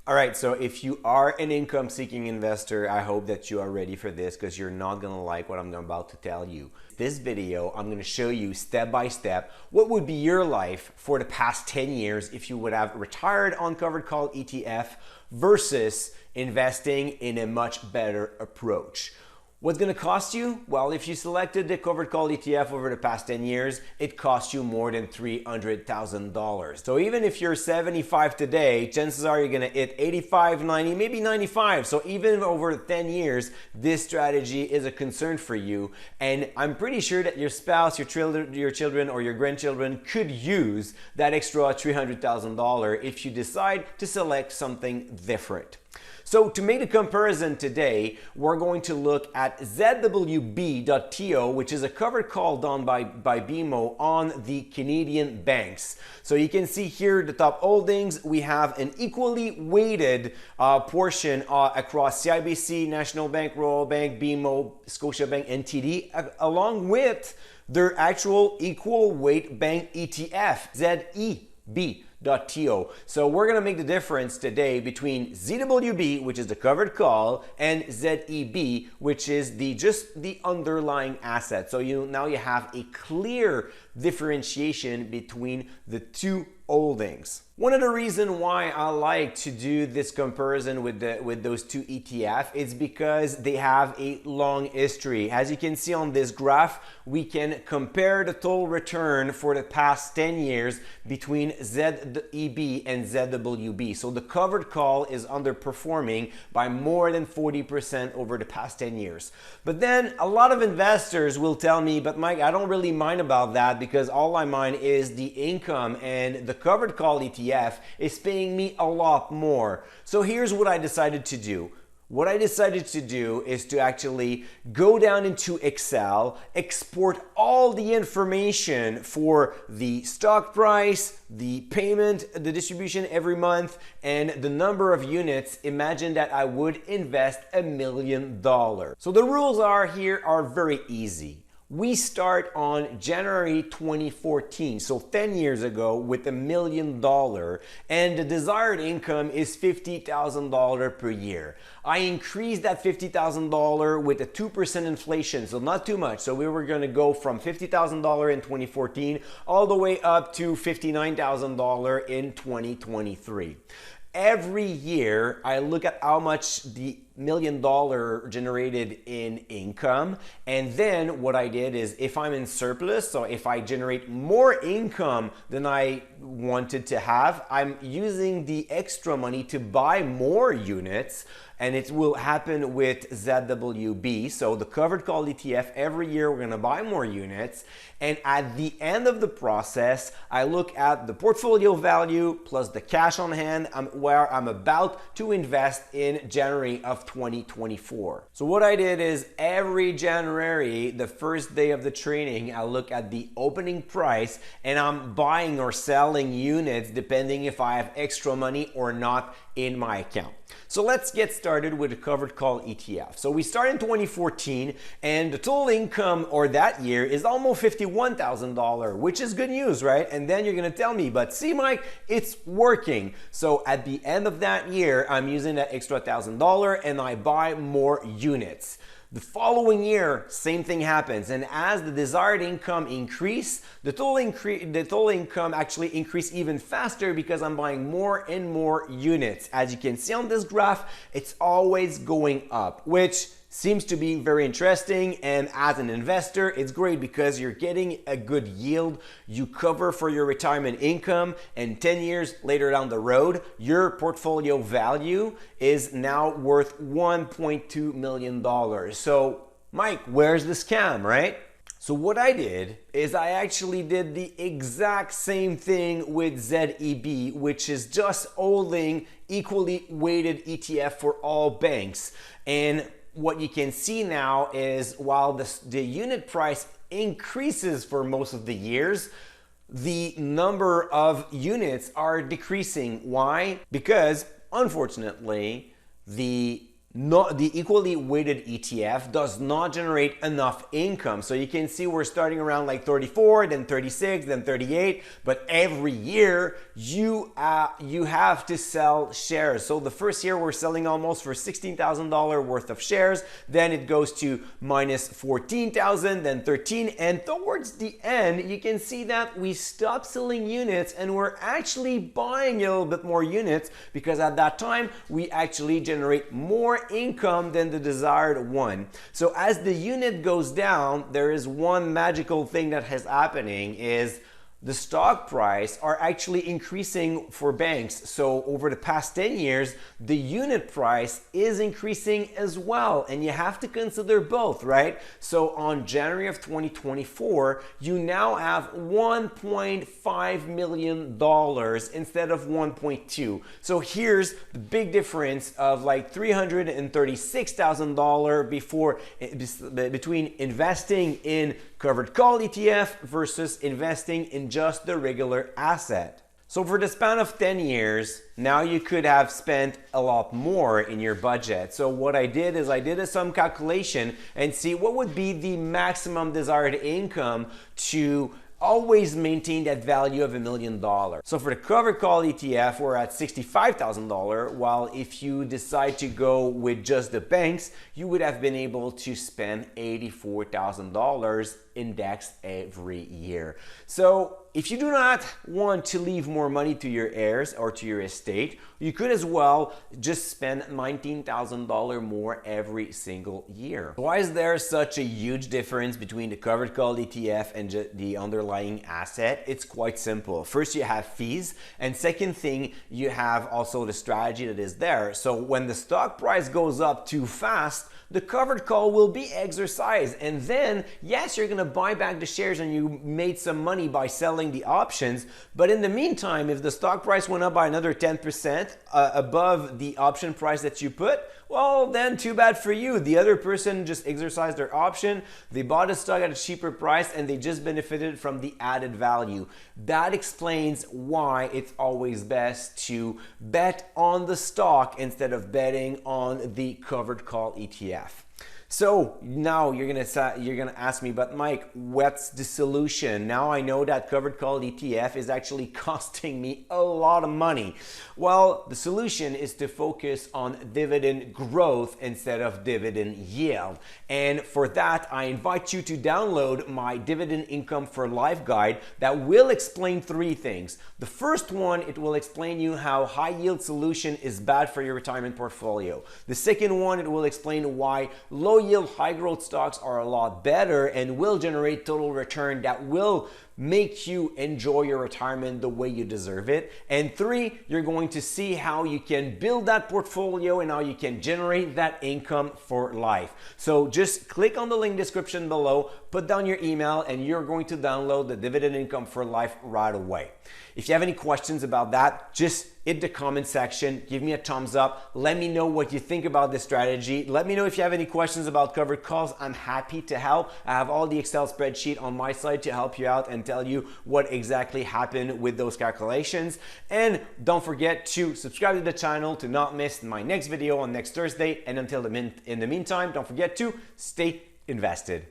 All right, so if you are an income-seeking investor, I hope that you are ready for this because you're not gonna like what I'm about to tell you. This video, I'm gonna show you step by step what would be your life for the past 10 years if you would have retired on covered call ETF versus investing in a much better approach. What's going to cost you? Well, if you selected the covered call ETF over the past 10 years, it cost you more than $300,000. So even if you're 75 today, chances are you're going to hit 85, 90, maybe 95. So even over 10 years, this strategy is a concern for you. And I'm pretty sure that your spouse, your children, or your grandchildren could use that extra $300,000 if you decide to select something different. So to make the comparison today, we're going to look at ZWB.TO, which is a covered call done by BMO on the Canadian banks. So you can see here the top holdings. We have an equally weighted portion across CIBC, National Bank, Royal Bank, BMO, Scotiabank, and TD, along with their actual equal weight bank ETF, ZEB.TO. So we're going to make the difference today between ZWB, which is the covered call, and ZEB, which is just the underlying asset. So now you have a clear differentiation between the two holdings. One of the reasons why I like to do this comparison with those two ETF is because they have a long history. As you can see on this graph, we can compare the total return for the past 10 years between ZEB and ZWB. So the covered call is underperforming by more than 40% over the past 10 years. But then a lot of investors will tell me, but Mike, I don't really mind about that because all I mind is the income, and the covered call ETF is paying me a lot more. So here's what I decided to do. What I decided to do is to actually go down into Excel, export all the information for the stock price, the payment, the distribution every month, and the number of units. Imagine that I would invest $1 million. So the rules here are very easy. We start on January 2014, so 10 years ago, with $1 million, and the desired income is $50,000 per year. I increased that $50,000 with a 2% inflation, so not too much. So we were going to go from $50,000 in 2014 all the way up to $59,000 in 2023. Every year, I look at how much the $1 million generated in income, and then what I did is if I'm in surplus, so if I generate more income than I wanted to have, I'm using the extra money to buy more units, and it will happen with ZWB. So the covered call ETF, every year we're going to buy more units, and at the end of the process, I look at the portfolio value plus the cash on hand where I'm about to invest in January of 2024. So what I did is every January, the first day of the training, I look at the opening price and I'm buying or selling units depending if I have extra money or not in my account. So let's get started with the covered call ETF. So we start in 2014 and the total income or that year is almost $51,000, which is good news, right? And then you're gonna tell me, but see Mike, it's working. So at the end of that year, I'm using that extra $1,000 and I buy more units. The following year, same thing happens, and as the desired income increase, the total income actually increase even faster because I'm buying more and more units. As you can see on this graph, it's always going up, which seems to be very interesting, and as an investor, it's great because you're getting a good yield. You cover for your retirement income, and 10 years later down the road, your portfolio value is now worth $1.2 million. So, Mike, where's the scam, right? So what I did is I actually did the exact same thing with ZEB, which is just holding equally weighted ETF for all banks. And what you can see now is while the unit price increases for most of the years, the number of units are decreasing. Why? Because unfortunately, the the equally weighted ETF does not generate enough income. So you can see we're starting around like 34, then 36, then 38, but every year you have to sell shares. So the first year we're selling almost for $16,000 worth of shares, then it goes to minus 14,000, then 13, and towards the end you can see that we stop selling units and we're actually buying a little bit more units, because at that time we actually generate more income than the desired one. So as the unit goes down, there is one magical thing that is happening, is the stock price are actually increasing for banks. So over the past 10 years, the unit price is increasing as well. And you have to consider both, right? So on January of 2024, you now have $1.5 million instead of 1.2. So here's the big difference of like $336,000 between investing in covered call ETF versus investing in just the regular asset. So for the span of 10 years, now you could have spent a lot more in your budget. So what I did is I did some calculation and see what would be the maximum desired income to always maintain that value of $1 million. So for the covered call ETF, we're at $65,000, while if you decide to go with just the banks, you would have been able to spend $84,000 indexed every year. So if you do not want to leave more money to your heirs or to your estate, you could as well just spend $19,000 more every single year. Why is there such a huge difference between the covered call ETF and the underlying asset? It's quite simple. First, you have fees, and second thing, you have also the strategy that is there. So when the stock price goes up too fast, the covered call will be exercised, and then yes, you're gonna buy back the shares and you made some money by selling the options, but in the meantime, if the stock price went up by another 10% above the option price that you put, well, then too bad for you. The other person just exercised their option, they bought a stock at a cheaper price, and they just benefited from the added value. That explains why it's always best to bet on the stock instead of betting on the covered call ETF. So now you're gonna ask me, but Mike, what's the solution? Now I know that covered call ETF is actually costing me a lot of money. Well, the solution is to focus on dividend growth instead of dividend yield. And for that, I invite you to download my Dividend Income for Life guide that will explain three things. The first one, it will explain you how high yield solution is bad for your retirement portfolio. The second one, it will explain why low yield high growth stocks are a lot better and will generate total return that will make you enjoy your retirement the way you deserve it. And three, you're going to see how you can build that portfolio and how you can generate that income for life. So just click on the link description below, put down your email, and you're going to download the Dividend Income for Life right away. If you have any questions about that, just hit the comment section, give me a thumbs up, let me know what you think about this strategy. Let me know if you have any questions about covered calls. I'm happy to help. I have all the Excel spreadsheet on my side to help you out and tell you what exactly happened with those calculations. And don't forget to subscribe to the channel to not miss my next video on next Thursday. And until in the meantime, don't forget to stay invested.